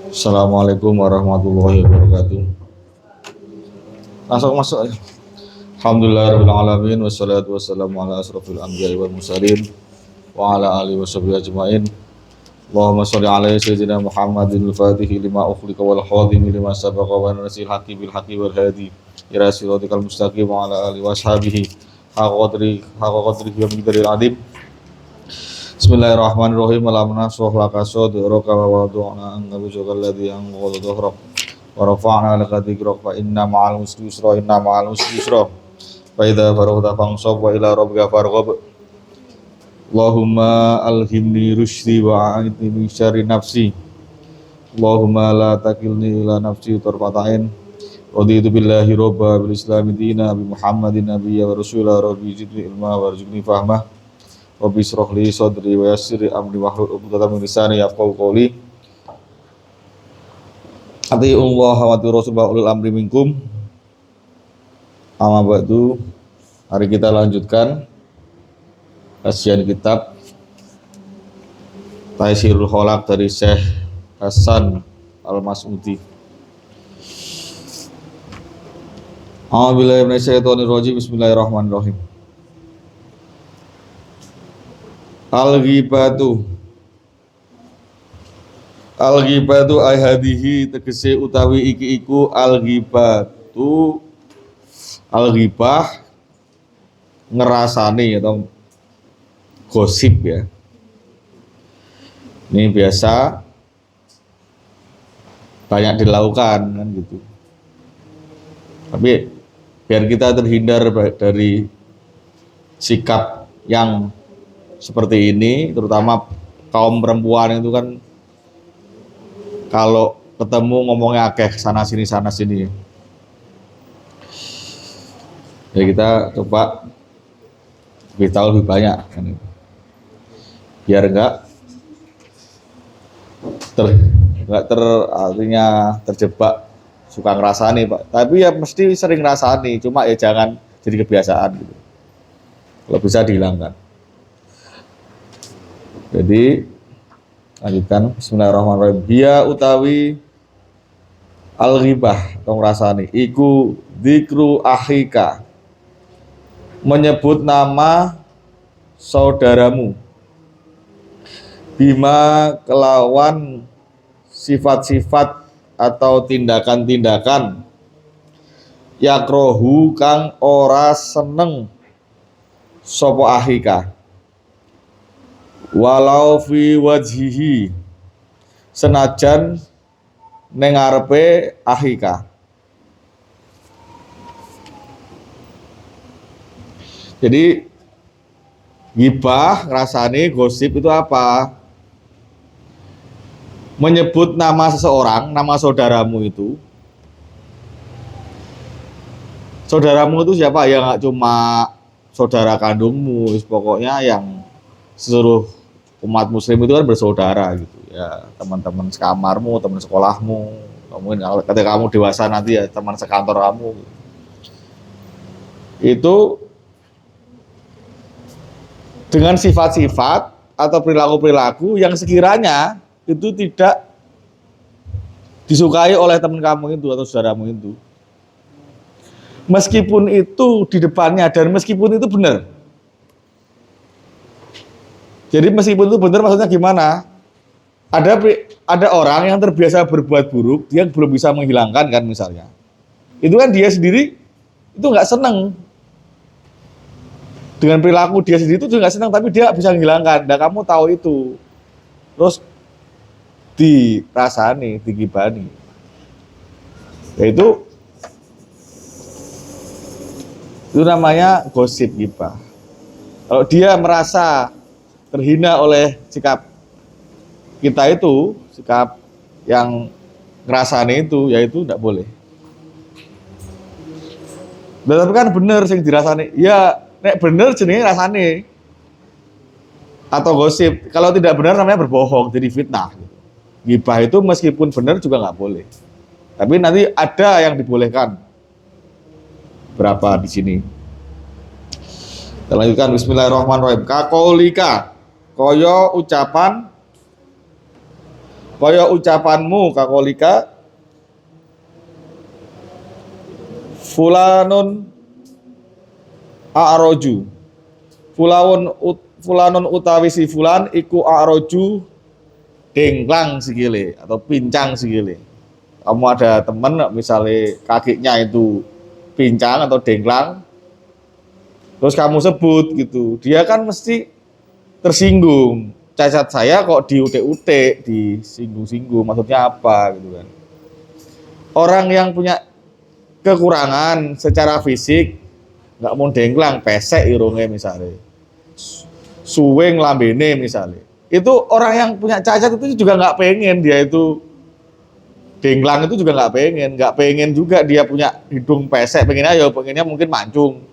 Assalamualaikum warahmatullahi wabarakatuh. Langsung masuk aja. Alhamdulillahirabbil alamin wassalatu wassalamu ala asrofil anbiya'i wal mursalin wa ala alihi washabihi ajmain. Allahumma shalli ala sayyidina Muhammadin al-Fatihi lima ukhliqa wal khadimi lima sabaqa wa nasil haqqi bil haqqi wal hadi ila siratikal mustaqim wa ala alihi washabihi haqqa qadrihi wa miqdaril adim. Bismillahirrahmanirrahim. Alam nashrah laka sadraka wa wada'na anka wizraka alladhi anqadha dhahrak wa rafa'na laka dhikrak fa inna ma'al usri yusra fa idza faraghta fansab wa ila rabbika farghab. Allahumma alhimni rusydi wa a'idni min syarri nafsi. Allahumma la takilni ila nafsi tarfata ain. Raditu billahi robba bil islami dina bi Muhammadin nabiyya wa rasula rabbi zidni ilma warzuqni fahma. Rabbi shrah li sadri wa yassir li amri wahlul 'uqdatam min lisani yafqahu qawli. Atiiullah wa atiiur rasul wa ulil amri minkum. Amma ba'du. Hari kita lanjutkan kajian kitab Taisirul Khalaq dari Syekh Hasan Al-Mas'udi. A'udzubillahi minasyaitonir rajim. Bismillahirrahmanirrahim. Al-ghibatu ay hadihi tegese utawi iki iku al-ghibatu al-ghibah ngerasani atau gosip ya. Ini biasa banyak dilakukan kan gitu. Tapi biar kita terhindar dari sikap yang seperti ini, terutama kaum perempuan itu kan kalau ketemu ngomongnya akeh sana sini. Ya kita coba lebih tahu lebih banyak kan, biar enggak artinya terjebak suka ngerasani Pak. Tapi ya mesti sering ngerasani, cuma ya jangan jadi kebiasaan gitu. Kalau bisa dihilangkan. Jadi lanjutkan. Bismillahirrahmanirrahim. Dia utawi al-ghibah atau ngrasani iku dzikru akhika, menyebut nama saudaramu, bima kelawan sifat-sifat atau tindakan-tindakan yakrohu kang ora seneng sopo akhika, walau fi wajhihi senajan ning ngarepe akhika. Jadi ghibah ngrasani gosip itu apa? Menyebut nama seseorang, nama saudaramu itu. Saudaramu itu siapa? Ya nggak cuma saudara kandungmu, pokoknya yang seluruh umat muslim itu kan bersaudara gitu ya, teman-teman sekamarmu, teman sekolahmu, mungkin ketika kamu dewasa nanti ya teman sekantor kamu gitu. Itu dengan sifat-sifat atau perilaku-perilaku yang sekiranya itu tidak disukai oleh teman kamu itu atau saudaramu itu, meskipun itu di depannya dan meskipun itu benar. Jadi meskipun itu benar maksudnya gimana? Ada orang yang terbiasa berbuat buruk, dia belum bisa menghilangkan kan misalnya. Itu kan dia sendiri itu nggak senang dengan perilaku dia sendiri, itu juga nggak senang, tapi dia bisa menghilangkan. Dan kamu tahu itu, terus dirasani, digibani. Yaitu itu namanya gosip gibah. Kalau dia merasa terhina oleh sikap kita itu, sikap yang ngerasani itu, ya itu tidak boleh. Tapi kan bener sing dirasani, ya nek bener jenenge rasane atau gosip. Kalau tidak benar namanya berbohong, jadi fitnah. Ghibah itu meskipun benar juga nggak boleh. Tapi nanti ada yang dibolehkan. Berapa di sini? Kita lanjutkan. Bismillahirrahmanirrahim. Kakolika, koyo ucapan Kaya ucapanmu kakolika fulanun a'roju. Fulanun utawi si fulan iku a'roju dengklang sikile atau pincang sikile. Kamu ada temen misalnya kakinya itu pincang atau dengklang, terus kamu sebut gitu, dia kan mesti tersinggung. Cacat saya kok diutek-utek, disinggung-singgung, maksudnya apa gitu kan. Orang yang punya kekurangan secara fisik nggak mau dengklang, pesek irunge misalnya, suweng lambene misalnya, itu orang yang punya cacat itu juga nggak pengen dia itu dengklang, itu juga nggak pengen juga dia punya hidung pesek, pengennya mungkin mancung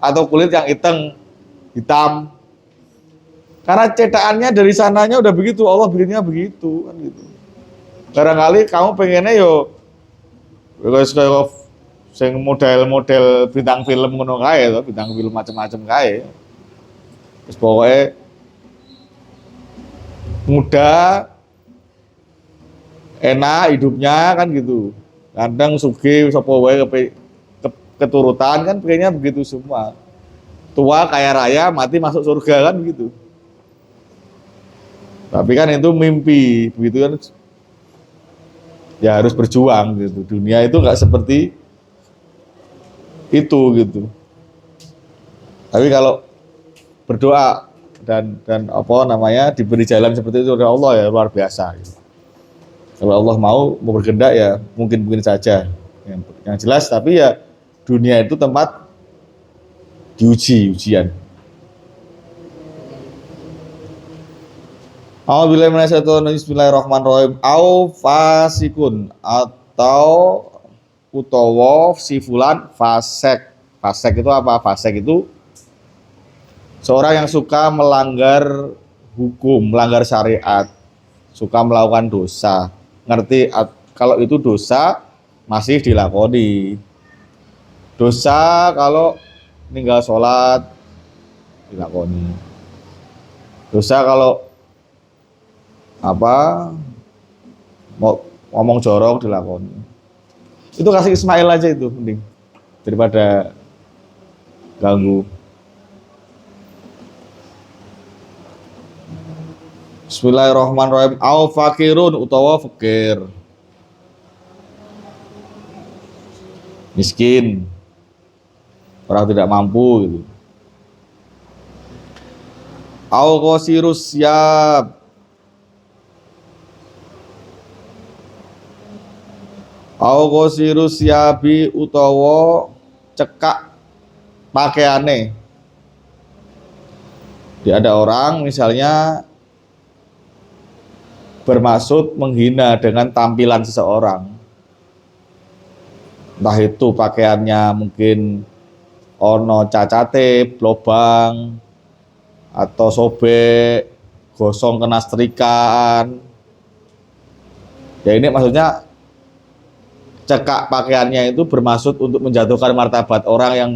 atau kulit yang hitam, karena cetakannya dari sananya udah begitu, Allah bikinnya begitu kan gitu. Barangkali kamu pengennya kayak sing model-model bintang film ngono kae to, bintang film macam-macam kae. Terus pokoknya muda, enak hidupnya kan gitu. Kadang sugih sapa wae keturutan kan pengennya begitu semua. Tua kaya raya mati masuk surga kan begitu. Tapi kan itu mimpi, begitu kan. Ya harus berjuang gitu. Dunia itu nggak seperti itu gitu. Tapi kalau berdoa dan apa namanya diberi jalan seperti itu oleh Allah ya luar biasa gitu. Kalau Allah mau berkehendak ya mungkin saja yang jelas, tapi ya dunia itu tempat ujian. Bismillahirrahmanirrahim. Au fasikun atau utawa si fulan fasek. Fasek itu apa? Fasek itu seorang yang suka melanggar hukum, melanggar syariat, suka melakukan dosa. Ngerti kalau itu dosa masih dilakoni. Dosa kalau ninggal sholat dilakoni. Dosa kalau mau ngomong jorok dilakoni. Itu kasih Ismail aja itu mending daripada ganggu. Bismillahirrahmanirrahim. Au fakirun utawa fakir, miskin, orang tidak mampu gitu. Au qasirus syab, au qasirus syabi utawa cekak pakaiane. Dia ada orang misalnya bermaksud menghina dengan tampilan seseorang, entah itu pakaiannya mungkin ono cacate, lobang, atau sobek, gosong kena setrikaan. Ya ini maksudnya cekak pakaiannya itu bermaksud untuk menjatuhkan martabat orang yang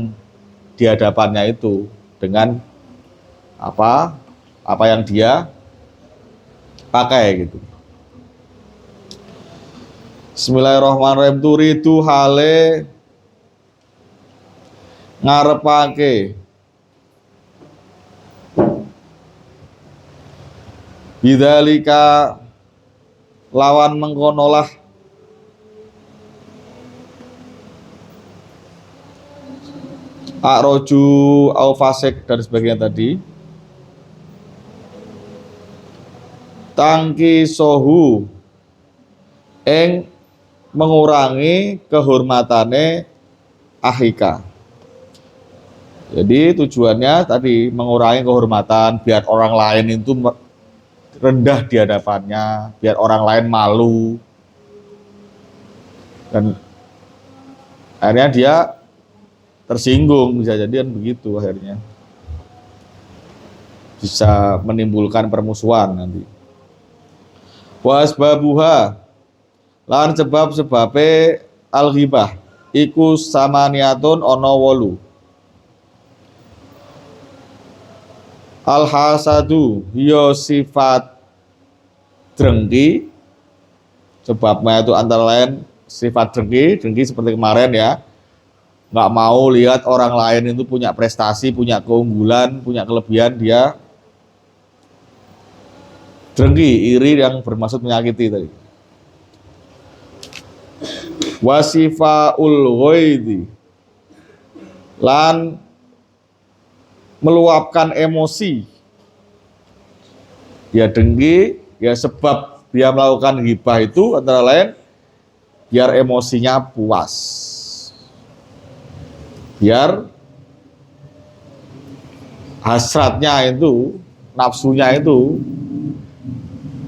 di hadapannya itu dengan apa yang dia pakai gitu. Bismillahirrahmanirrahim. Turidu hale ngarepake bidzalika lawan mengkonolah a'roju au fasik dan sebagainya tadi, tangki sohu eng mengurangi kehormatane ahika. Jadi tujuannya tadi mengurangi kehormatan biar orang lain itu rendah di hadapannya, biar orang lain malu, dan akhirnya dia tersinggung, bisa jadi kan begitu, akhirnya bisa menimbulkan permusuhan nanti. Wasbabuha lan sebab-sebabe al-ghibah iku samaniatun ana 8. Al-hasadu hiya sifat drengki Sebabnya itu antara lain sifat dengki seperti kemarin ya, nggak mau lihat orang lain itu punya prestasi, punya keunggulan, punya kelebihan, dia dengki, iri yang bermaksud menyakiti tadi. Wasifaul ghaidhi, lan meluapkan emosi. Dia dengki, ya sebab dia melakukan ghibah itu antara lain biar emosinya puas, biar hasratnya itu, nafsunya itu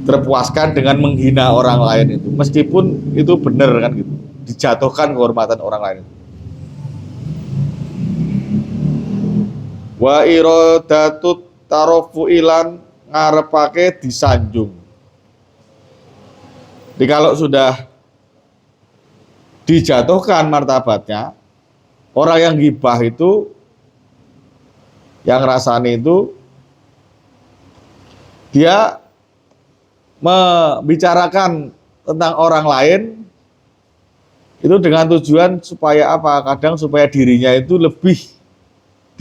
terpuaskan dengan menghina orang lain itu, meskipun itu benar kan gitu, dijatuhkan kehormatan orang lain. Wa iradatut tarofu'ilan, ngarepake disanjung. Jadi kalau sudah dijatuhkan martabatnya, orang yang ghibah itu, yang rasanya itu, dia membicarakan tentang orang lain itu dengan tujuan supaya apa? Kadang supaya dirinya itu lebih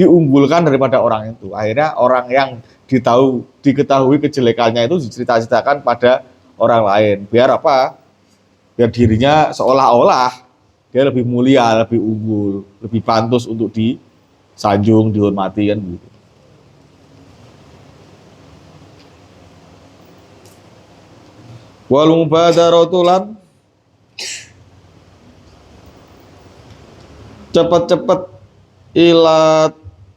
diunggulkan daripada orang itu. Akhirnya orang yang diketahui kejelekannya itu diceritakan pada orang lain. Biar apa? Biar dirinya seolah-olah dia lebih mulia, lebih unggul, lebih pantas untuk disanjung, dihormati kan gitu. Wal mubadaratulan, cepet-cepet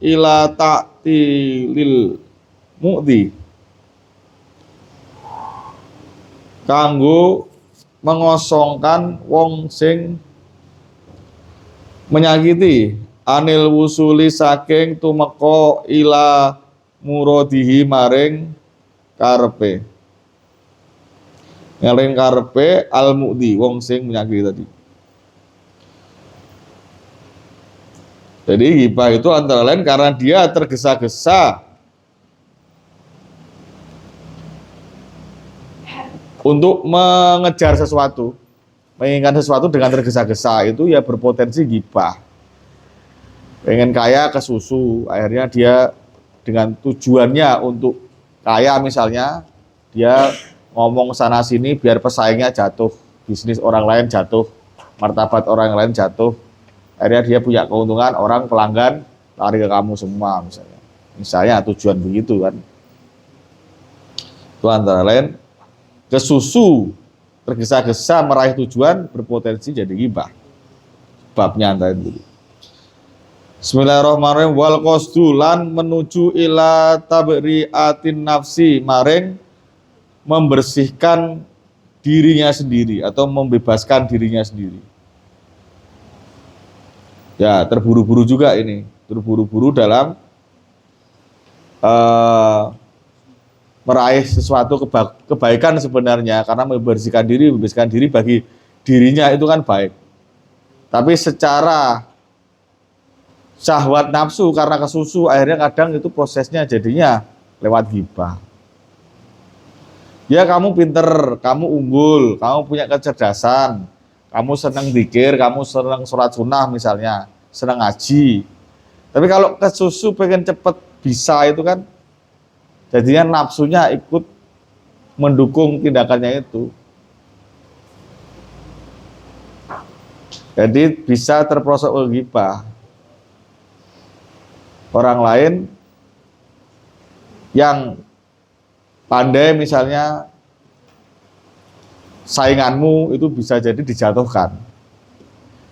ila ta'tilil mu'di, kanggo mengosongkan wong sing menyakiti, anil wusuli saking tumeka ila muradihi maring karepe, ngaring karepe al mu'di, wong sing menyakiti tadi. Jadi ghibah itu antara lain karena dia tergesa-gesa untuk mengejar sesuatu, menginginkan sesuatu dengan tergesa-gesa, itu ya berpotensi ghibah. Pengen kaya ke susu, akhirnya dia dengan tujuannya untuk kaya misalnya, dia ngomong sana sini biar pesaingnya jatuh, bisnis orang lain jatuh, martabat orang lain jatuh. Akhirnya dia punya keuntungan, orang pelanggan lari ke kamu semua misalnya. Misalnya tujuan begitu kan. Itu antara lain ke susu, tergesa-gesa meraih tujuan, berpotensi jadi ghibah. Babnya antara itu. Bismillahirrahmanirrahim. Wal qasdu lan menuju ila tabri'atin nafsi, maring membersihkan dirinya sendiri atau membebaskan dirinya sendiri. Ya, terburu-buru juga ini, terburu-buru dalam meraih sesuatu kebaikan sebenarnya, karena membebaskan diri bagi dirinya itu kan baik. Tapi secara syahwat nafsu karena kesusu, akhirnya kadang itu prosesnya jadinya lewat ghibah. Ya kamu pinter, kamu unggul, kamu punya kecerdasan, kamu senang zikir, kamu senang sholat sunnah misalnya, senang ngaji. Tapi kalau kesusu pengen cepet bisa itu kan, jadinya nafsunya ikut mendukung tindakannya itu. Jadi bisa terprosok ghibah. Orang lain yang pandai misalnya sainganmu itu bisa jadi dijatuhkan.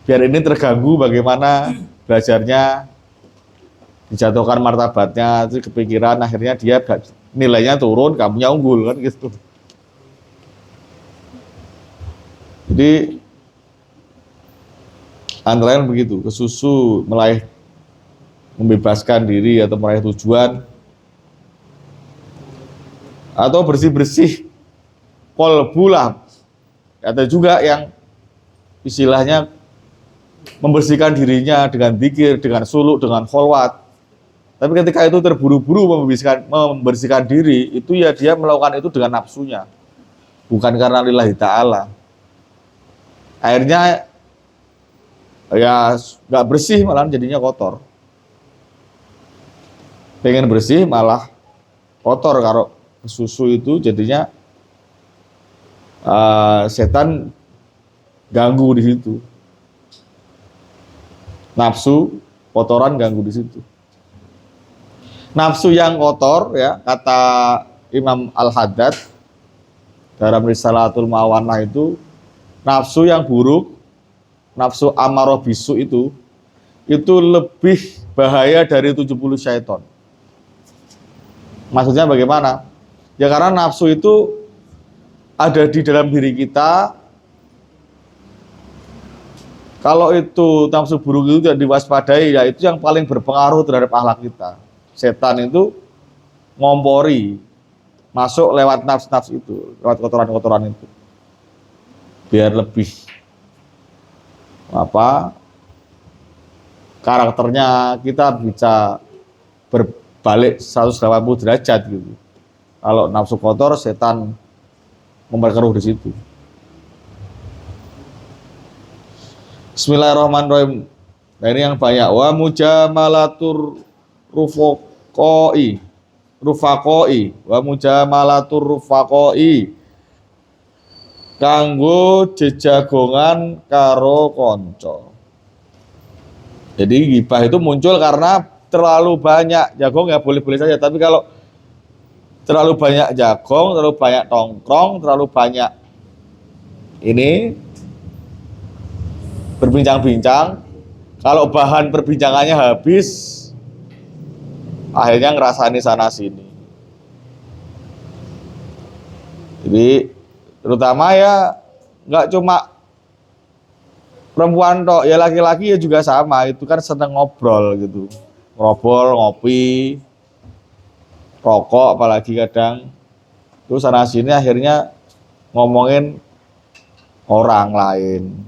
Biar ini terganggu bagaimana belajarnya, dijatuhkan martabatnya, itu kepikiran, akhirnya dia nilainya turun, kamunya unggul kan gitu. Jadi antara lain begitu, kesusu meraih, membebaskan diri atau meraih tujuan, atau bersih-bersih kolbulah. Ada juga yang istilahnya membersihkan dirinya dengan zikir, dengan suluk, dengan kholwat. Tapi ketika itu terburu-buru membersihkan diri, itu ya dia melakukan itu dengan nafsunya, bukan karena lillahi ta'ala. airnya ya nggak bersih, malah jadinya kotor. Pengen bersih malah kotor. Kalau susu itu jadinya setan ganggu di situ. Nafsu kotoran ganggu di situ. Nafsu yang kotor, ya, kata Imam Al-Haddad dalam Risalatul Mawanah itu, nafsu yang buruk, nafsu amarah bisu itu lebih bahaya dari 70 syaitan. Maksudnya bagaimana? Ya karena nafsu itu ada di dalam diri kita. Kalau itu nafsu buruk itu tidak diwaspadai, ya itu yang paling berpengaruh terhadap akhlak kita. Setan itu ngompori, masuk lewat nafsu itu, lewat kotoran-kotoran itu. Biar lebih karakternya kita bisa berbalik 180 derajat gitu. Kalau nafsu kotor, setan memperkeruh di situ. Bismillahirrahmanirrahim. Nah, ini yang banyak. Wa mujamalatur rufaqoi. Wa mujamalatur rufaqoi. Kanggo jejagongan karo konco. Jadi ghibah itu muncul karena terlalu banyak jagong, ya boleh-boleh saja. Tapi kalau terlalu banyak jagong, terlalu banyak tongkrong, terlalu banyak ini berbincang-bincang, kalau bahan perbincangannya habis, akhirnya ngerasani sana sini. Jadi terutama ya nggak cuma perempuan tok, ya laki-laki ya juga sama, itu kan seneng ngobrol gitu, ngobrol, ngopi, rokok, apalagi kadang terus sana sini akhirnya ngomongin orang lain.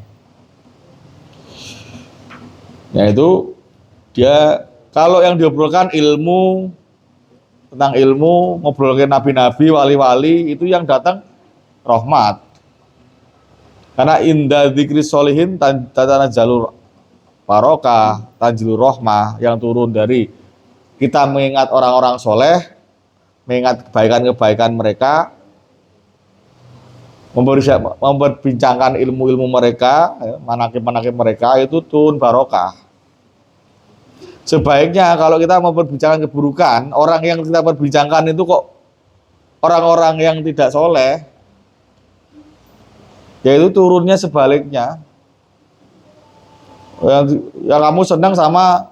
Ya itu dia, kalau yang diobrolkan ilmu, tentang ilmu, ngobrolin nabi-nabi, wali-wali, itu yang datang rahmat. Karena inda dzikri sholihin tatanazalur barokah, tanzilur rahmah, yang turun dari kita mengingat orang-orang soleh, mengingat kebaikan-kebaikan mereka, memperbincangkan ilmu-ilmu mereka, manaqib-manaqib mereka, itu turun barokah. Sebaiknya kalau kita memperbincangkan keburukan, orang yang kita perbincangkan itu kok orang-orang yang tidak soleh, yaitu turunnya sebaliknya. Yang kamu senang sama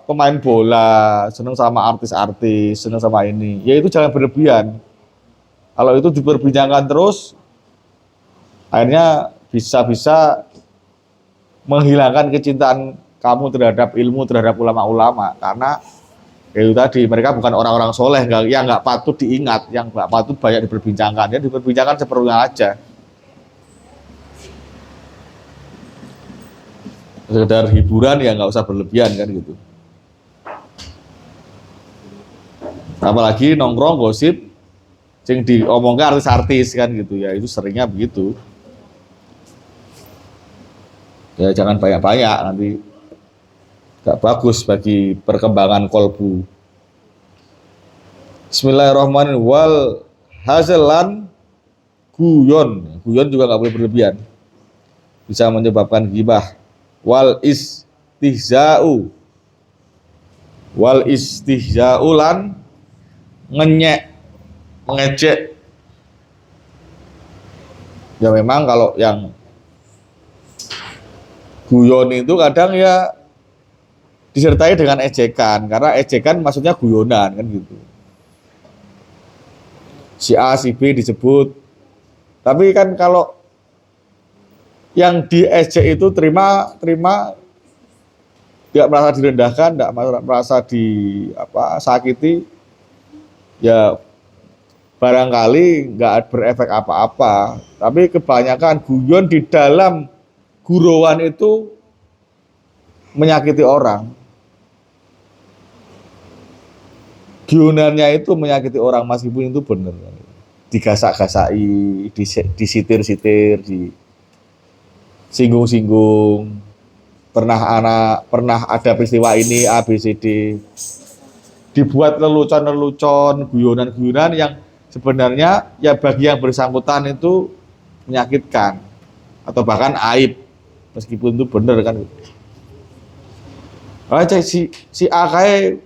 pemain bola, senang sama artis-artis, senang sama ini, ya itu jangan berlebihan. Kalau itu diperbincangkan terus, akhirnya bisa menghilangkan kecintaan kamu terhadap ilmu, terhadap ulama-ulama. Karena ya itu tadi, mereka bukan orang-orang soleh, yang nggak patut diingat, yang nggak patut banyak diperbincangkan. Ya diperbincangkan seperlunya aja. Sekedar hiburan ya nggak usah berlebihan kan gitu. Apalagi nongkrong gosip, sing diomongkan artis-artis kan gitu ya, itu seringnya begitu. Ya jangan banyak-banyak, nanti gak bagus bagi perkembangan kolbu. Bismillahirrahmanirrahim. Wal hazalan guyon juga gak boleh berlebihan, bisa menyebabkan ghibah. Wal istihza'u lan ngenyek, mengejek. Ya memang kalau yang guyon itu kadang ya disertai dengan ejekan, karena ejekan maksudnya guyonan kan gitu. Si A, si B disebut. Tapi kan kalau yang diejek itu terima, tidak merasa direndahkan, tidak merasa sakiti, ya barangkali nggak berefek apa-apa. Tapi kebanyakan guyon di dalam gurauan itu menyakiti orang. Guyonannya itu menyakiti orang, meskipun itu benar. digasak-gasaki, disitir-sitir, disinggung-singgung. Pernah ada peristiwa ini A B C D. Dibuat lelucon-lelucon, guyonan-guyonan yang sebenarnya ya bagi yang bersangkutan itu menyakitkan atau bahkan aib, meskipun itu benar kan. Si A kayak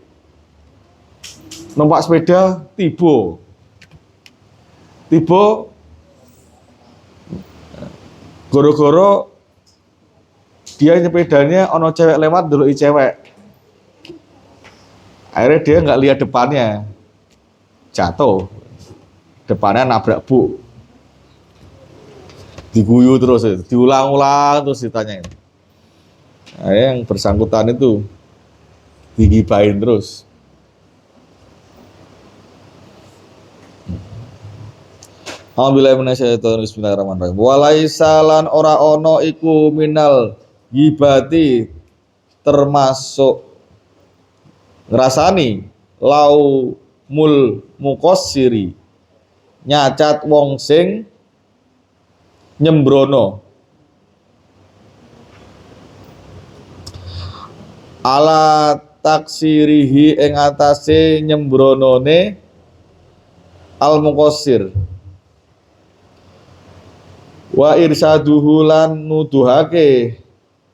numpak sepeda tiba goro-goro dia sepedanya ono cewek lewat dulu cewek, akhirnya dia nggak lihat depannya, jatuh, depannya nabrak bu, diguyu terus, diulang-ulang terus ditanyain. Nah, yang bersangkutan itu digibahin terus. Alhamdulillah minasyaitonir rajim. Bismillahirrahmanirrahim. Walaisa lan ora ono iku minal gibati termasuk ngrasani lau mul muqassiri nyacat wong sing nyembrono ala taksirihi ing atase nyembronone al muqassir wa irsaduhu lan nuduhake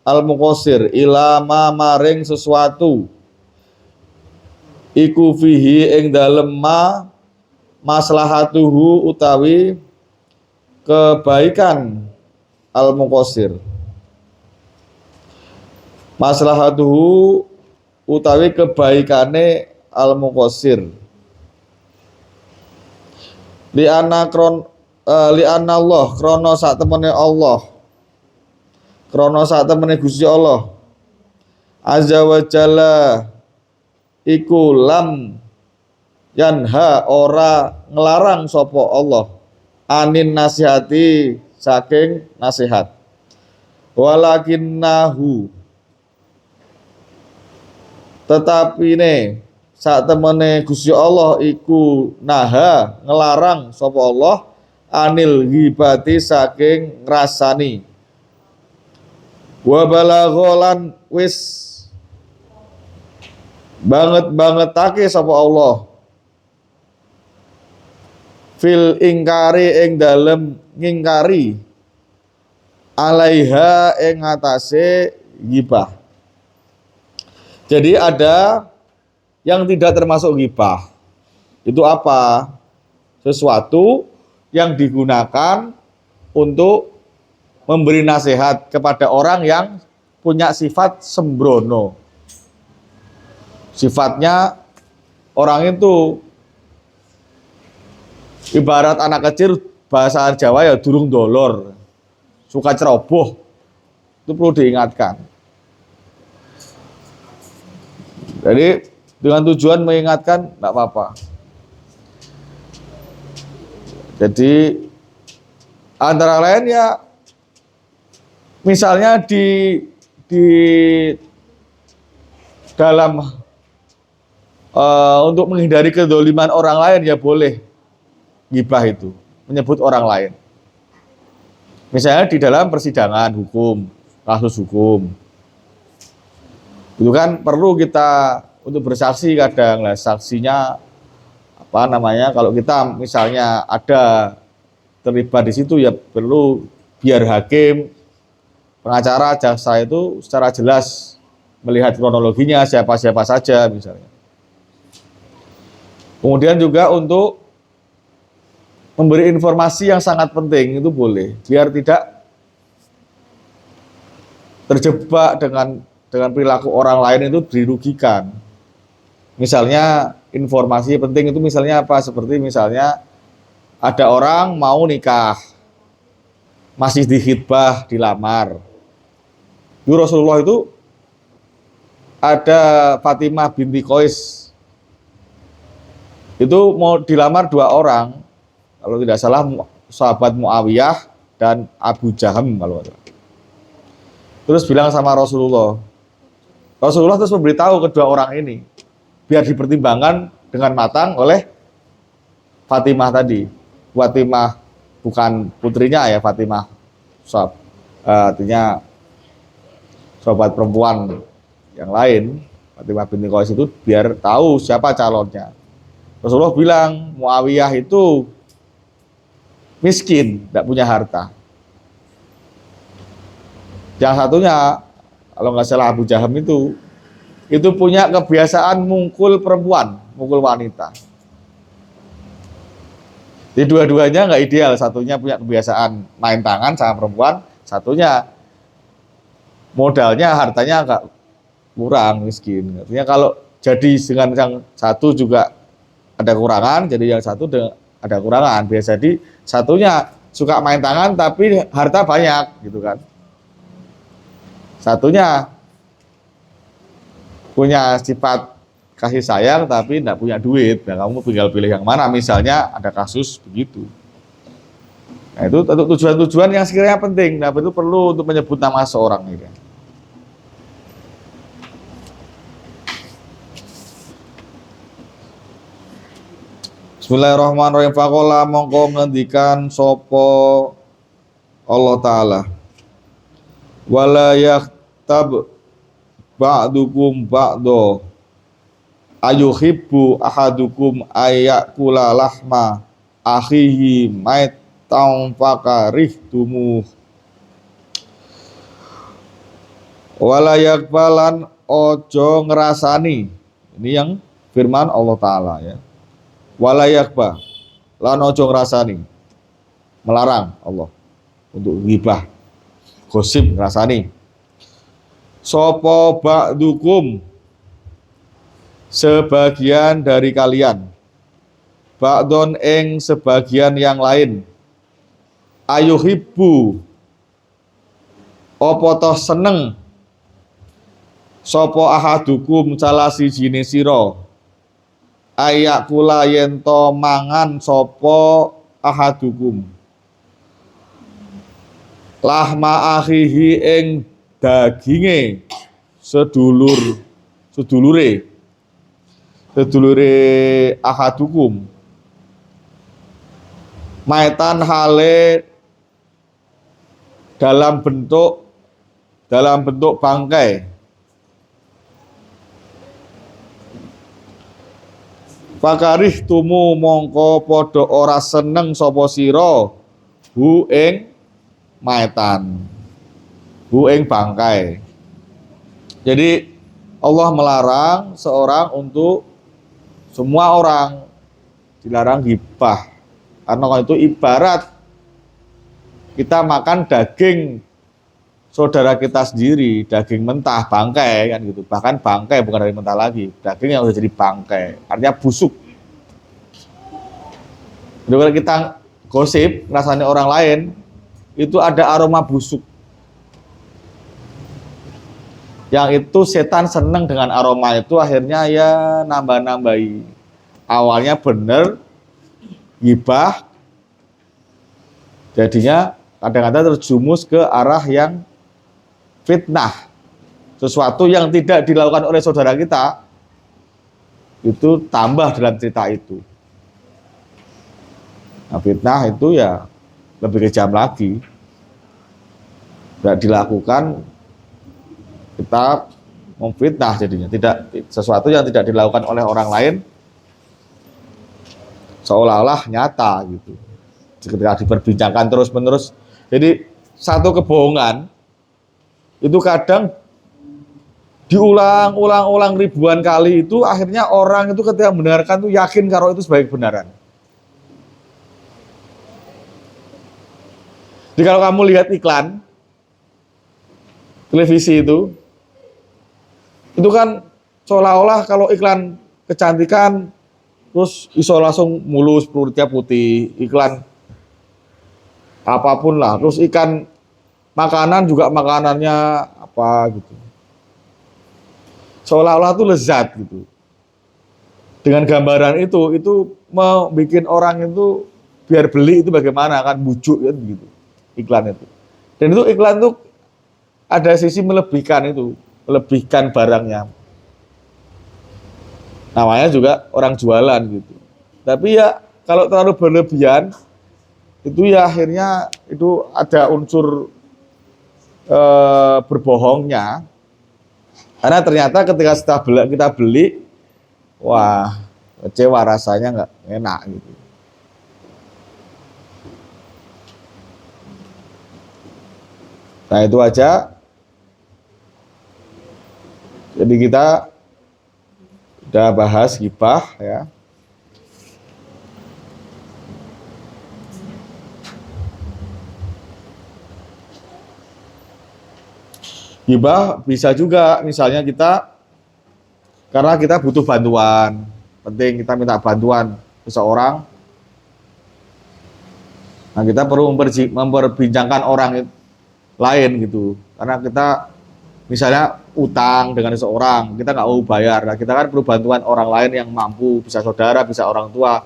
al muqassir ila ma maring sesuatu iku fihi ing dalem ma maslahatuhu utawi kebaikan al muqassir, maslahatuhu utawi kebaikane al muqassir li anna Allah krono sak temene Allah, krono sak temene Gusti Allah azza wa jalla iku lam yanha ora ngelarang sapa Allah anin nasihati saking nasihat, walakinnahu tetapi ne sak temene Gusti Allah iku naha ngelarang sapa Allah anil ghibati saking ngrasani, wa balagholan wis bangetake sapa Allah fil ingkari ing dalem ngingkari alaiha ing atase ghibah. Jadi ada yang tidak termasuk ghibah. Itu apa? Sesuatu yang digunakan untuk memberi nasihat kepada orang yang punya sifat sembrono. Sifatnya orang itu ibarat anak kecil, bahasa Jawa ya durung dolor, suka ceroboh. Itu perlu diingatkan. Jadi dengan tujuan mengingatkan enggak apa-apa. Jadi antara lain ya misalnya di dalam untuk menghindari kedoliman orang lain ya boleh ghibah itu, menyebut orang lain. Misalnya di dalam persidangan hukum, kasus hukum. Itu kan perlu kita untuk bersaksi kadang lah, saksinya apa namanya, kalau kita misalnya ada terlibat di situ ya perlu biar hakim, pengacara, jaksa itu secara jelas melihat kronologinya siapa-siapa saja misalnya. Kemudian juga untuk memberi informasi yang sangat penting itu boleh, biar tidak terjebak dengan perilaku orang lain itu dirugikan. Misalnya informasi penting itu misalnya apa? Seperti misalnya ada orang mau nikah, masih dihitbah, dilamar. Di Rasulullah itu ada Fatimah binti Qais. Itu mau dilamar 2 orang, kalau tidak salah sahabat Muawiyah dan Abu Jaham kalau tidak. Terus bilang sama Rasulullah. Rasulullah terus memberitahu kedua orang ini biar dipertimbangkan dengan matang oleh Fatimah tadi. Fatimah bukan putrinya ya, Fatimah artinya sahabat perempuan yang lain, Fatimah binti Qais itu biar tahu siapa calonnya. Rasulullah bilang Muawiyah itu miskin, tidak punya harta. Yang satunya, kalau nggak salah Abu Jaham itu punya kebiasaan mungkul perempuan, mungkul wanita. Jadi dua-duanya nggak ideal. Satunya punya kebiasaan main tangan sama perempuan, satunya modalnya, hartanya agak kurang, miskin. Artinya kalau jadi dengan yang satu juga ada kurangan, jadi yang satu ada kurangan. Biasa di satunya suka main tangan tapi harta banyak gitu kan. Satunya punya sifat kasih sayang tapi tidak punya duit. Nah, kamu tinggal pilih yang mana, misalnya ada kasus begitu. Nah, itu untuk tujuan-tujuan yang sekiranya penting. Nah, itu perlu untuk menyebut nama seorang ini. Bismillahirrahmanirrahim. Faqala mongko ngendikan sapa Allah Ta'ala, wala yaktab ba'dukum ba'do ayuhibbu ahadukum ayyakula lahma akhihi maitan fakarihtumu wala yakbalan ojo ngerasani. Ini yang firman Allah Ta'ala ya. Wala yakba lan ojo ngrasani, melarang Allah untuk ghibah, gosip, ngrasani. Sopo ba'dukum sebagian dari kalian, ba'don ing sebagian yang lain, ayuhibbu opo toh seneng, sopo ahadukum salah sijine sira, ayak kula yento mangan sopo ahadukum lahma akhihi ing daginge sedulure ahadukum maitan hale dalam bentuk bangkai. Fakarih tumu mongko podo ora seneng sapa sira hu ing maitan, hu ing bangkai. Jadi Allah melarang seorang untuk semua orang dilarang ghibah. Karena itu ibarat kita makan daging saudara kita sendiri, daging mentah, bangkai kan gitu. Bahkan bangkai bukan dari mentah lagi, daging yang udah jadi bangkai, artinya busuk. Jadi kalau kita gosip, rasanya orang lain, itu ada aroma busuk. Yang itu setan seneng dengan aroma itu, akhirnya ya nambah-nambahi. Awalnya bener, ghibah, jadinya kadang-kadang terjumus ke arah yang fitnah, sesuatu yang tidak dilakukan oleh saudara kita itu tambah dalam cerita itu. Nah, fitnah itu ya lebih kejam lagi. Tidak dilakukan kita memfitnah jadinya. Tidak, sesuatu yang tidak dilakukan oleh orang lain seolah-olah nyata gitu. Ketika diperbincangkan terus-menerus. Jadi satu kebohongan itu kadang diulang-ulang ribuan kali, itu akhirnya orang itu ketika mendengarkan itu yakin kalau itu sebagai kebenaran. Jadi kalau kamu lihat iklan televisi itu kan seolah-olah kalau iklan kecantikan terus iso langsung mulus, perutnya putih, iklan apapun lah, terus ikan makanan juga makanannya apa gitu, seolah-olah itu lezat gitu. Dengan gambaran itu membuat orang itu biar beli itu bagaimana kan, bujuk kan gitu iklan itu. Dan itu iklan itu ada sisi melebihkan itu, melebihkan barangnya. Namanya juga orang jualan gitu. Tapi ya kalau terlalu berlebihan itu ya akhirnya itu ada unsur berbohongnya. Karena ternyata ketika setelah kita beli, wah kecewa rasanya nggak enak gitu. Nah itu aja. Jadi kita udah bahas ghibah ya. Ghibah bisa juga misalnya karena kita butuh bantuan, penting kita minta bantuan seseorang. Nah kita perlu memperbincangkan orang lain gitu, karena kita misalnya utang dengan seseorang, kita nggak mau bayar, nah kita kan perlu bantuan orang lain yang mampu, bisa saudara, bisa orang tua,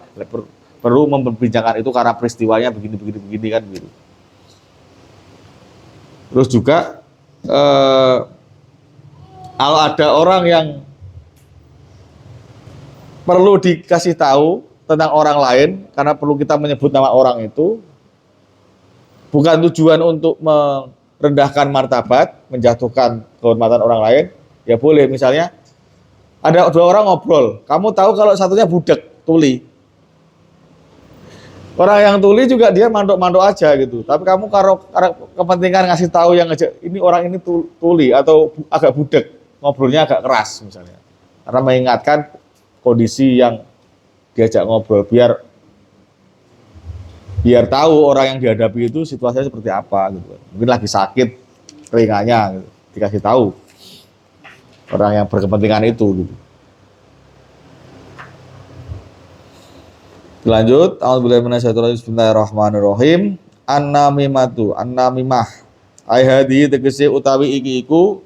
perlu memperbincangkan itu karena peristiwanya begini kan gitu. Terus juga kalau ada orang yang perlu dikasih tahu tentang orang lain, karena perlu kita menyebut nama orang itu, bukan tujuan untuk merendahkan martabat, menjatuhkan kehormatan orang lain, ya boleh. Misalnya ada 2 orang ngobrol, kamu tahu kalau satunya budak tuli, orang yang tuli juga dia mandok-mandok aja gitu, tapi kamu karena kepentingan ngasih tahu yang ngajak ini orang ini tuli atau agak budak, ngobrolnya agak keras misalnya, karena mengingatkan kondisi yang diajak ngobrol, biar tahu orang yang dihadapi itu situasinya seperti apa gitu. Mungkin lagi sakit telinganya gitu, dikasih tahu orang yang berkepentingan itu gitu. Lanjut, bismillahirrahmanirrahim. An-namimatu, an-namimah. Ai hadi tegese utawi iki iku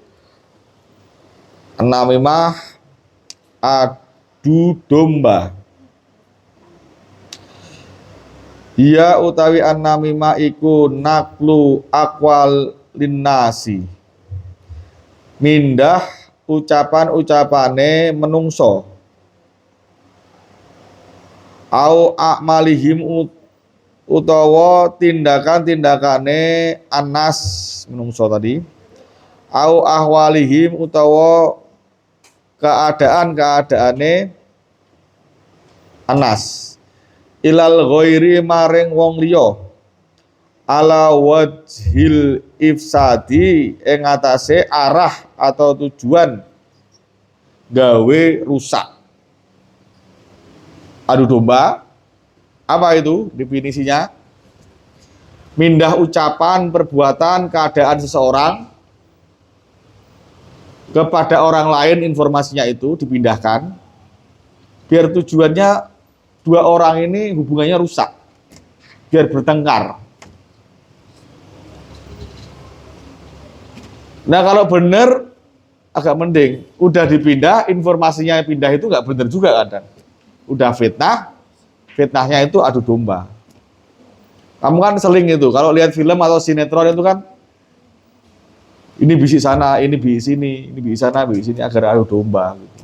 an-namimah adu domba. Ia utawi an-namimah iku naklu aqwal linnasi. Mindah ucapan-ucapane menungso. Au a'malihim utawa tindakan-tindakane anas menungso tadi. Au ahwalihim utawa keadaan-keadaane anas. Ilal ghairi maring wong liya. Ala wajhil ifsadi ing atase arah atau tujuan gawe rusak. Adu domba, apa itu definisinya? Mindah ucapan, perbuatan, keadaan seseorang kepada orang lain, informasinya itu dipindahkan, biar tujuannya 2 orang ini hubungannya rusak, biar bertengkar. Nah kalau benar agak mending, udah dipindah, informasinya pindah itu nggak benar juga kadang. Udah fitnahnya itu adu domba. Kamu kan seling itu, kalau lihat film atau sinetron itu kan, ini bisik sana, ini bisik sini, ini bisik sana, bisik sini, agar adu domba. Gitu.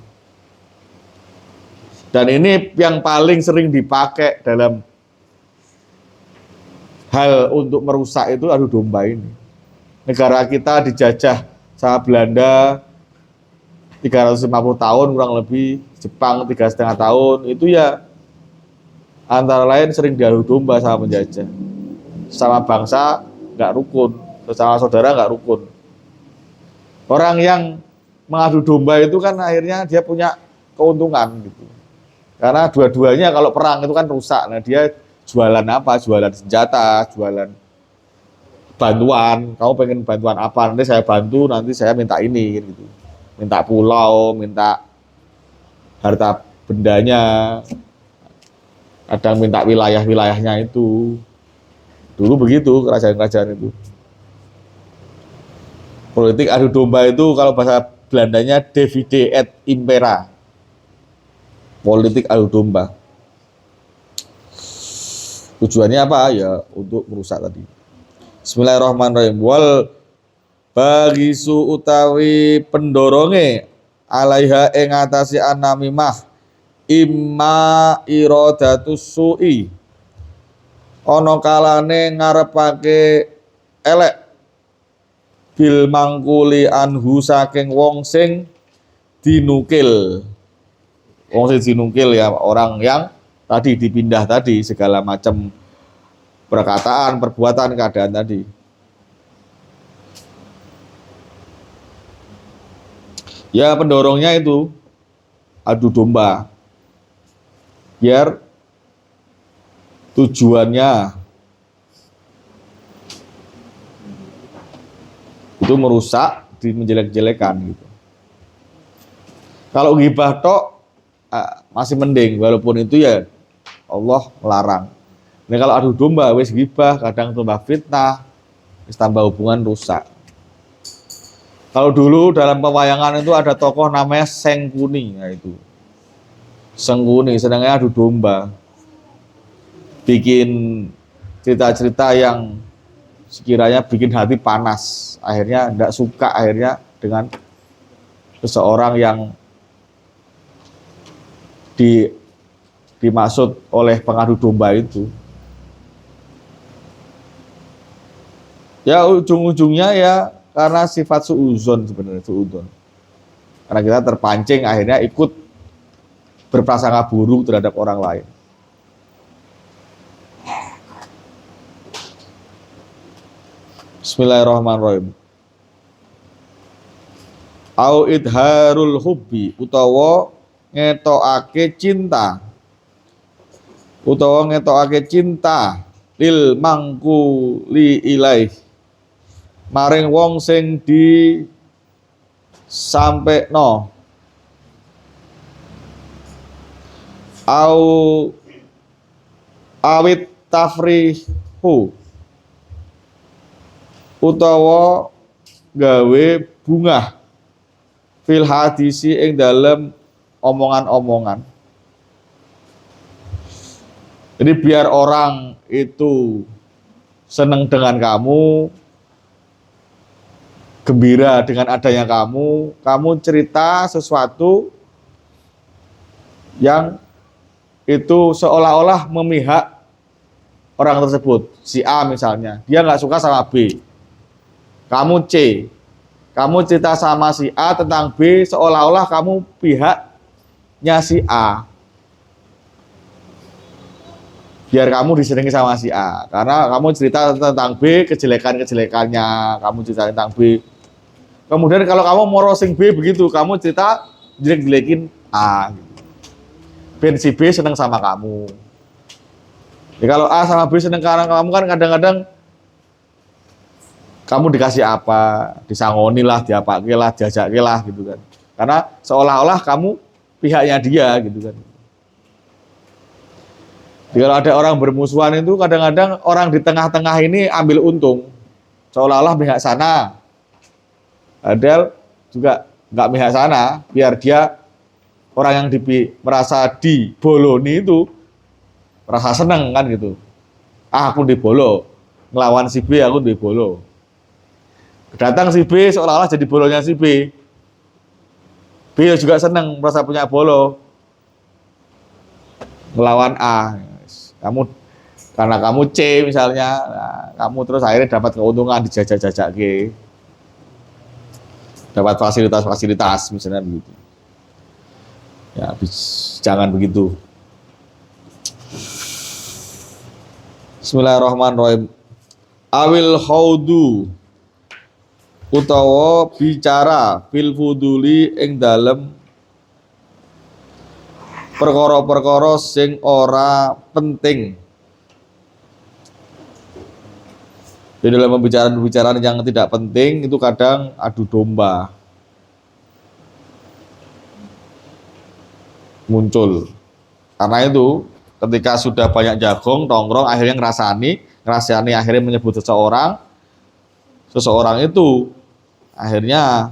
Dan ini yang paling sering dipakai dalam hal untuk merusak itu adu domba ini. Negara kita dijajah sama Belanda 350 tahun kurang lebih, Jepang 3,5 tahun, itu ya antara lain sering diadu domba sama penjajah. Sama bangsa nggak rukun, sesama saudara nggak rukun. Orang yang mengadu domba itu kan akhirnya dia punya keuntungan gitu. Karena dua-duanya kalau perang itu kan rusak. Nah dia jualan apa? Jualan senjata, jualan bantuan. Kamu pengen bantuan apa? Nanti saya bantu, nanti saya minta ini gitu. Minta pulau, minta harta bendanya, kadang minta wilayah-wilayahnya itu. Dulu begitu kerajaan-kerajaan itu. Politik adu domba itu kalau bahasa Belandanya divide et impera. Politik adu domba. Tujuannya apa? Ya untuk merusak tadi. Bismillahirrahmanirrahim. Wal bagisu utawi pendoronge alaiha ing atase an-namimah imma iradatus su'i, ana kalane ngarepake elek bil mangkuli anhu saking wong sing dinukil. Wong sing dinukil ya orang yang tadi dipindah tadi segala macam perkataan, perbuatan, keadaan tadi. Ya pendorongnya itu adu domba. Biar tujuannya itu merusak, menjelek-jelekan gitu. Kalau ghibah tok masih mending, walaupun itu ya Allah melarang. Ini kalau adu domba wis ghibah, kadang tambah fitnah, wis tambah hubungan rusak. Kalau dulu dalam pewayangan itu ada tokoh namanya Sengkuni, yaitu Sengkuni sedangnya adu domba, bikin cerita-cerita yang sekiranya bikin hati panas, akhirnya tidak suka akhirnya dengan seseorang yang dimaksud oleh pengadu domba itu. Ya ujung-ujungnya ya karena sifat suudzon sebenarnya, suudzon. Karena kita terpancing akhirnya ikut berprasangka buruk terhadap orang lain. Bismillahirrahmanirrahim. Au idharul hubbi utawa ngetokake cinta. Utawa ngetokake cinta lil mangkuli ilaih. Maring wong sing di sampekno. Au awit tafrihu utawa gawe bungah fil hadisi ing dalem omongan-omongan. Jadi biar orang itu senang dengan kamu, gembira dengan adanya kamu cerita sesuatu yang itu seolah-olah memihak orang tersebut. Si A misalnya, dia nggak suka sama B. Kamu C, kamu cerita sama si A tentang B seolah-olah kamu pihaknya si A. Biar kamu disenangi sama si A. Karena kamu cerita tentang B, kejelekan-kejelekannya, kamu cerita tentang B. Kemudian kalau kamu mau roasting B begitu, kamu cerita jelek-jelekin A. Ben si B senang sama kamu. Ya, kalau A sama B senang karena kamu kan kadang-kadang kamu dikasih apa, disangoni lah, diapake lah, diajake lah gitu kan. Karena seolah-olah kamu pihaknya dia gitu kan. Jadi kalau ada orang bermusuhan itu kadang-kadang orang di tengah-tengah ini ambil untung. Seolah-olah pihak sana. Padahal juga nggak pihak sana, biar dia orang yang merasa diboloni itu merasa senang kan gitu. Ah, aku dibolo, ngelawan si B aku dibolo. Datang si B seolah-olah jadi bolonya si B. B juga senang merasa punya bolo, ngelawan A. Kamu karena kamu C misalnya, nah, kamu terus akhirnya dapat keuntungan dijajak-jajak ke, dapat fasilitas-fasilitas misalnya begitu. Ya, jangan begitu. Bismillahirrahmanirrahim. Awil khaudu utawa bicara fil fuduli ing dalem perkara-perkara sing ora penting. Di dalam pembicaraan yang tidak penting itu kadang adu domba muncul. Karena itu ketika sudah banyak jagong tongkrong akhirnya ngerasani akhirnya menyebut seseorang itu akhirnya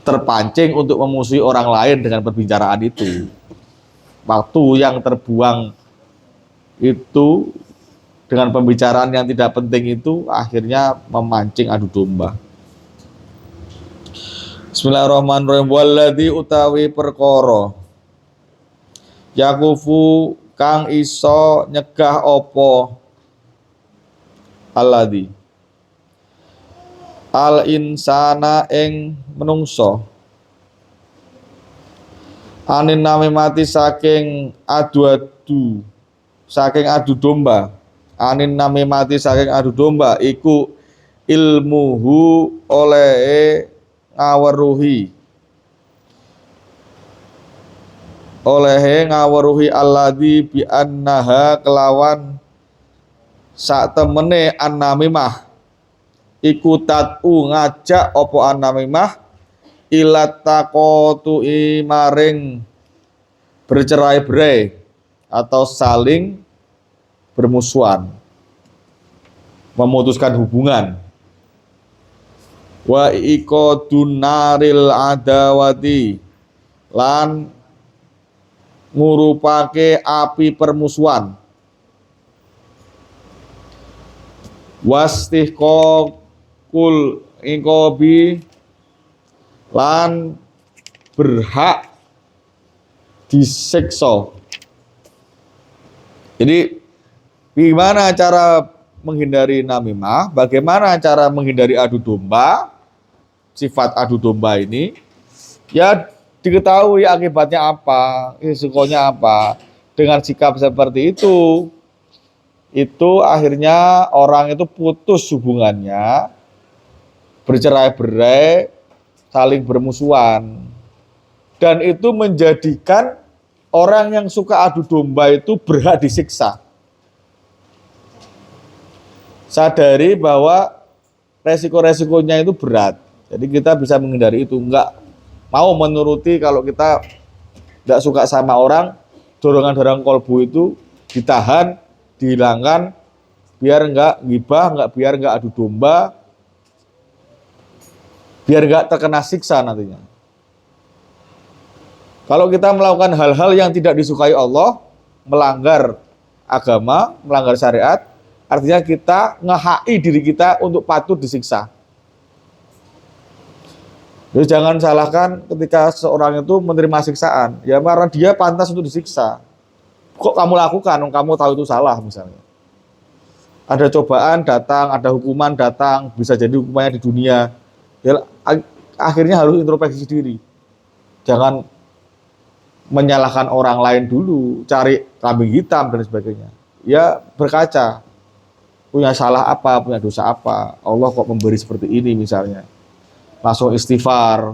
terpancing untuk memusuhi orang lain dengan perbicaraan itu. Waktu yang terbuang itu dengan pembicaraan yang tidak penting itu akhirnya memancing adu domba. Bismillahirrahmanirrahim. Walladzi utawi perkara yakufu kang iso nyegah apa alladzi al insana ing menungso anin nami mati saking adu domba anin nami mati saking adu domba iku ilmuhu oleh ngaweruhi alladzi bi annaha kelawan sak temene annamimah iku tatu ngajak apa annamimah ilat taqatu maring bercerai-berai atau saling bermusuhan, memutuskan hubungan. Wa iqadun naril adawati lan ngurupake api permusuhan. Wastihqaqul iqabi lan berhak disiksa. Jadi bagaimana cara menghindari namimah? Bagaimana cara menghindari adu domba? Sifat adu domba ini ya diketahui akibatnya apa, risikonya apa. Dengan sikap seperti itu akhirnya orang itu putus hubungannya, bercerai-berai, saling bermusuhan, dan itu menjadikan orang yang suka adu domba itu berhak disiksa. Sadari bahwa resiko-resikonya itu berat, jadi kita bisa menghindari itu. Enggak mau menuruti kalau kita enggak suka sama orang, dorongan-dorongan kolbu itu ditahan, dihilangkan, biar enggak ghibah, biar enggak adu domba, biar enggak terkena siksa nantinya. Kalau kita melakukan hal-hal yang tidak disukai Allah, melanggar agama, melanggar syariat, artinya kita ngehai diri kita untuk patut disiksa. Jadi jangan salahkan ketika seorang itu menerima siksaan, ya karena dia pantas untuk disiksa. Kok kamu lakukan, kamu tahu itu salah misalnya. Ada cobaan datang, ada hukuman datang, bisa jadi hukumannya di dunia. Ya, akhirnya harus introspeksi diri. Jangan menyalahkan orang lain dulu, cari kambing hitam dan sebagainya. Ya berkaca, punya salah apa, punya dosa apa, Allah kok memberi seperti ini misalnya. Langsung istighfar,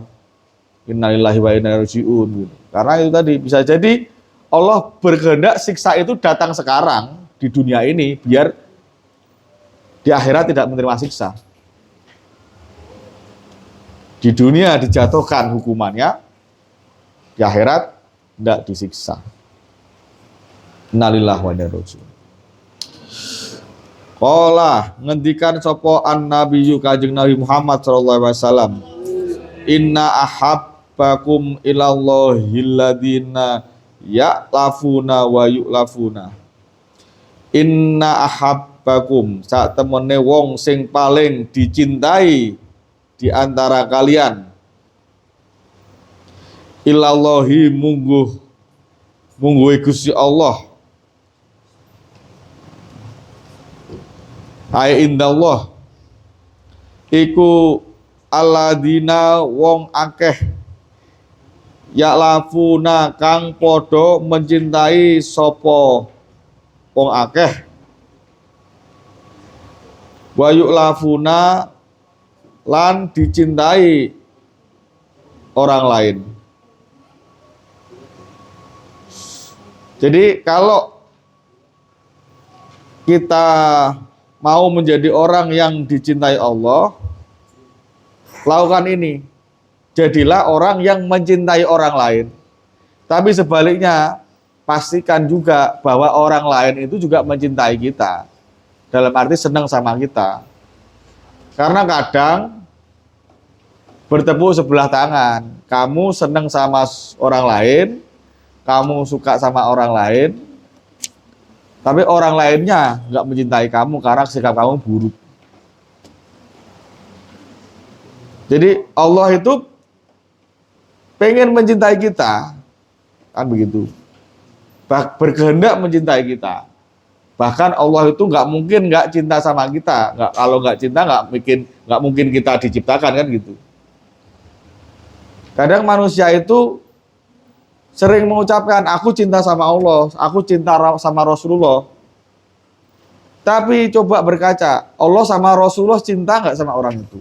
innalillahi wa inna ilaihi raji'un gitu. Karena itu tadi bisa jadi Allah berkehendak siksa itu datang sekarang di dunia ini biar di akhirat tidak menerima siksa. Di dunia dijatuhkan hukumannya, di akhirat tidak disiksa. Innalillahi wa inna ilaihi raji'un. Qala ngendikan sapa an-nabiyyu Kanjeng Nabi Muhammad sallallahu alaihi wasallam, inna ahabbakum ilallahi alladina ya'lafuna wa yu'lafuna. Inna ahabbakum, sak temene wong sing paling dicintai di antara kalian, ilallahi mungguh Gusti Allah, ai indallah iku alladzina wong akeh ya'lafuna kang podo mencintai sapa wong akeh, wa yu'lafuna lan dicintai orang lain. Jadi kalau kita mau menjadi orang yang dicintai Allah, lakukan ini. Jadilah orang yang mencintai orang lain. Tapi sebaliknya, pastikan juga bahwa orang lain itu juga mencintai kita. Dalam arti senang sama kita. Karena kadang bertepuk sebelah tangan. Kamu senang sama orang lain, kamu suka sama orang lain, tapi orang lainnya nggak mencintai kamu karena sikap kamu buruk. Jadi Allah itu pengen mencintai kita, kan begitu. berkehendak mencintai kita. Bahkan Allah itu nggak mungkin nggak cinta sama kita. Kalau nggak cinta nggak mungkin kita diciptakan kan gitu. Kadang manusia itu sering mengucapkan aku cinta sama Allah, aku cinta sama Rasulullah. Tapi coba berkaca, Allah sama Rasulullah cinta nggak sama orang itu?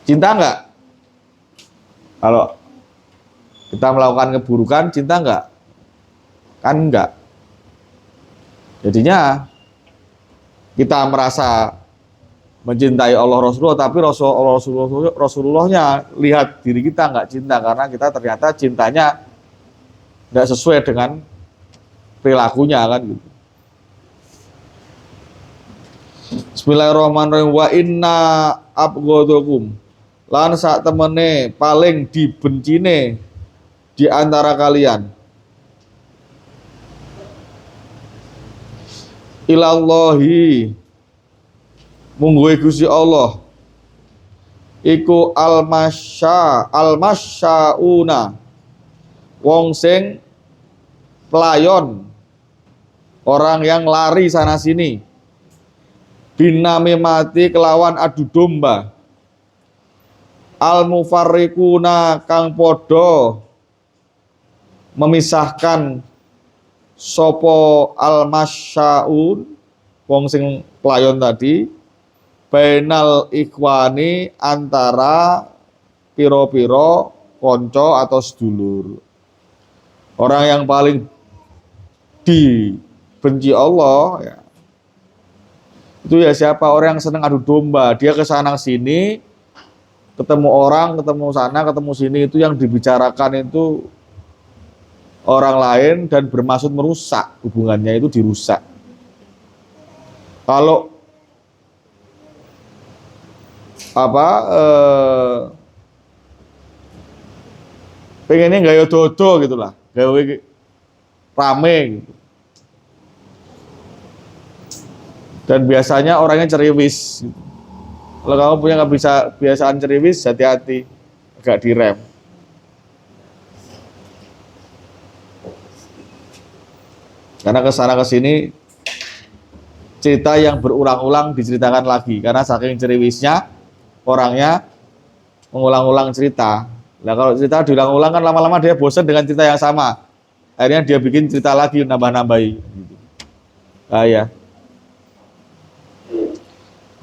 Cinta nggak? Kalau kita melakukan keburukan, cinta nggak? Kan enggak. Jadinya kita merasa mencintai Allah Rasulullah, tapi Rasulullahnya lihat diri kita nggak cinta karena kita ternyata cintanya nggak sesuai dengan perilakunya kan gitu. Bismillahirrahmanirrahim. Wa inna abghadakum lan sak temene paling dibencine di antara kalian ilallahi mungguhe Gusti Allah iku almasyauna wong sing pelayon, orang yang lari sana sini, binami mati kelawan adu domba, al-mufarriquna kang podo memisahkan sopo al-masyaun wong sing pelayon tadi bainal ikhwani antara piro-piro konco atau sedulur. Orang yang paling dibenci Allah ya, itu ya siapa? Orang yang senang adu domba. Dia kesana sini, ketemu orang, ketemu sana, ketemu sini, itu yang dibicarakan itu orang lain dan bermaksud merusak, hubungannya itu dirusak. Kalau pengennya gaya dodo gitulah, gaya rame gitu. Dan biasanya orangnya ceriwis gitu. Kalau kamu punya kebiasaan ceriwis, hati-hati, agak direm. Karena kesana kesini cerita yang berulang-ulang diceritakan lagi karena saking ceriwisnya orangnya mengulang-ulang cerita. Nah kalau cerita diulang-ulang kan lama-lama dia bosan dengan cerita yang sama. Akhirnya dia bikin cerita lagi, nambah-nambahi. Gitu. Ya.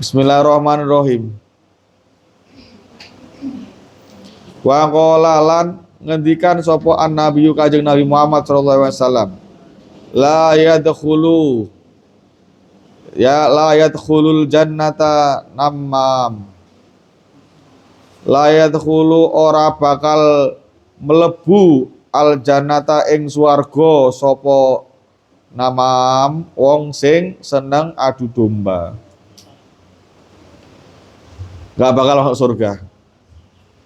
Bismillahirrahmanirrahim. Wa qala lan ngendikan sapa an-nabiyyu Kanjeng Nabi Muhammad sallallahu alaihi wasallam. La yadkhulul jannata namam. La yadkhulu ora bakal melebu al jannata ing swarga sapa namam wong sing seneng adu domba. Gak bakal masuk surga.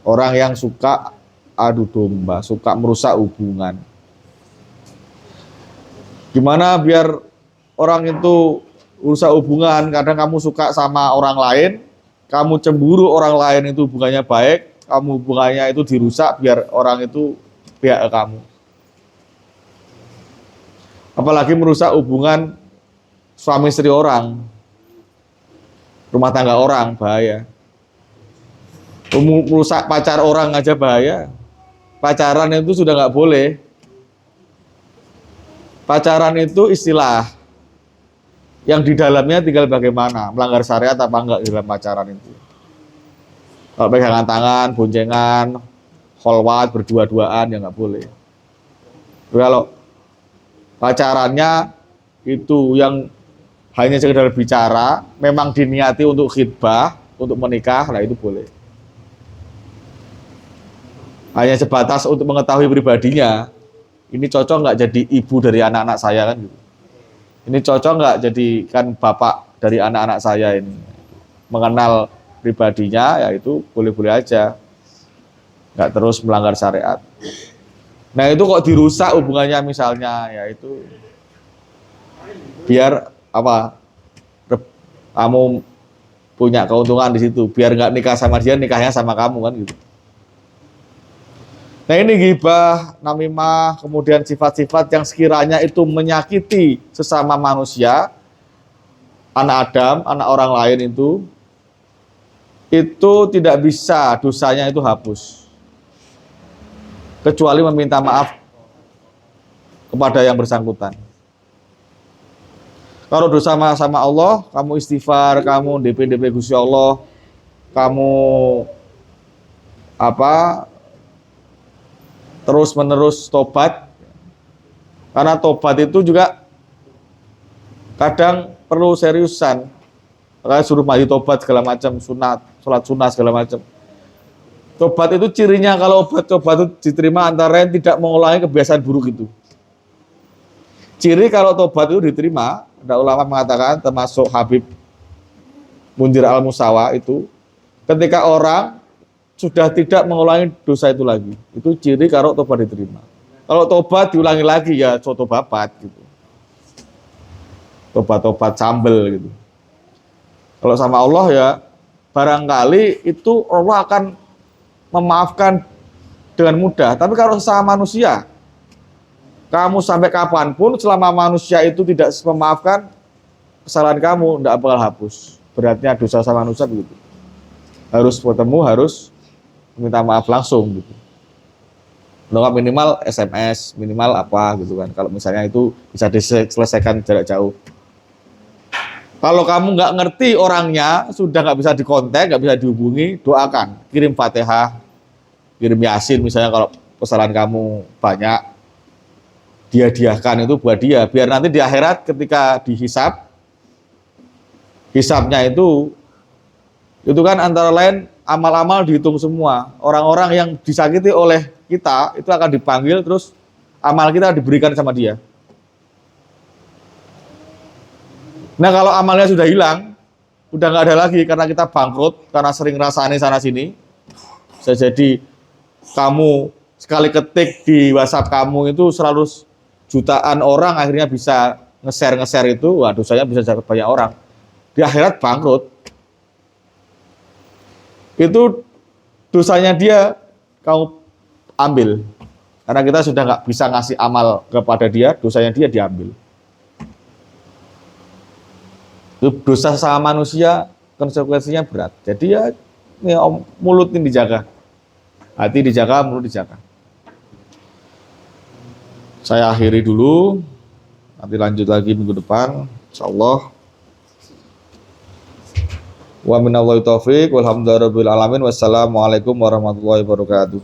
Orang yang suka adu domba, suka merusak hubungan. Gimana biar orang itu rusak hubungan? Kadang kamu suka sama orang lain, kamu cemburu orang lain itu hubungannya baik, kamu hubungannya itu dirusak biar orang itu pihak ke kamu. Apalagi merusak hubungan suami istri orang, rumah tangga orang, bahaya. Merusak pacar orang aja bahaya. Pacaran itu sudah nggak boleh. Pacaran itu istilah yang di dalamnya tinggal bagaimana, melanggar syariat apa enggak di dalam pacaran itu. Kalau pegangan tangan, boncengan, kholwat, berdua-duaan ya nggak boleh. Kalau pacarannya itu yang hanya sekedar bicara, memang diniati untuk khidbah, untuk menikah, nah itu boleh. Hanya sebatas untuk mengetahui pribadinya, ini cocok nggak jadi ibu dari anak-anak saya kan gitu. Ini cocok nggak jadikan bapak dari anak-anak saya ini. Mengenal pribadinya, ya itu boleh-boleh aja. Nggak terus melanggar syariat. Nah itu kok dirusak hubungannya misalnya, ya itu biar apa? Kamu punya keuntungan di situ. Biar nggak nikah sama dia, nikahnya sama kamu kan gitu. Nah ini ghibah, namimah, kemudian sifat-sifat yang sekiranya itu menyakiti sesama manusia, anak Adam, anak orang lain itu tidak bisa dosanya itu hapus. Kecuali meminta maaf kepada yang bersangkutan. Kalau dosa sama Allah, kamu istighfar, kamu DP Gusti Allah, kamu terus menerus tobat, karena tobat itu juga kadang perlu seriusan, makanya suruh maju tobat segala macam, sunat, sholat sunnah segala macam. Tobat itu cirinya kalau tobat itu diterima antara lain tidak mengulangi kebiasaan buruk itu. Ciri kalau tobat itu diterima, ada ulama mengatakan termasuk Habib Munzir Al-Musawa itu, ketika orang sudah tidak mengulangi dosa itu lagi. Itu ciri kalau tobat diterima. Kalau tobat diulangi lagi ya soto babat gitu. Tobat-tobat sambel gitu. Kalau sama Allah ya barangkali itu Allah akan memaafkan dengan mudah. Tapi kalau sama manusia, kamu sampai kapanpun selama manusia itu tidak memaafkan kesalahan kamu, tidak bakal hapus. Beratnya dosa sama manusia begitu. Harus bertemu, harus minta maaf langsung gitu. Minimal SMS, minimal apa gitu kan. Kalau misalnya itu bisa diselesaikan jarak jauh. Kalau kamu nggak ngerti orangnya, sudah nggak bisa dikontak, nggak bisa dihubungi, doakan. Kirim Fatihah, kirim Yasin misalnya kalau kesalahan kamu banyak. Dia-diahkan itu buat dia. Biar nanti di akhirat ketika dihisab, hisabnya itu kan antara lain amal-amal dihitung semua. Orang-orang yang disakiti oleh kita itu akan dipanggil, terus amal kita diberikan sama dia. Nah kalau amalnya sudah hilang, udah nggak ada lagi karena kita bangkrut, karena sering rasani sana sini. Bisa jadi kamu sekali ketik di WhatsApp kamu itu 100 jutaan orang akhirnya bisa nge-share itu, wah dosanya bisa jadi banyak orang. Di akhirat bangkrut. Itu dosanya dia kamu ambil, karena kita sudah nggak bisa ngasih amal kepada dia, dosanya dia diambil. Itu dosa sama manusia konsekuensinya berat. Jadi ya mulut ini dijaga, hati dijaga, mulut dijaga. Saya akhiri dulu, nanti lanjut lagi minggu depan, insyaallah. Wa minallahi taufiq walhamdulillahi rabbil alamin. Wassalamualaikum warahmatullahi wabarakatuh.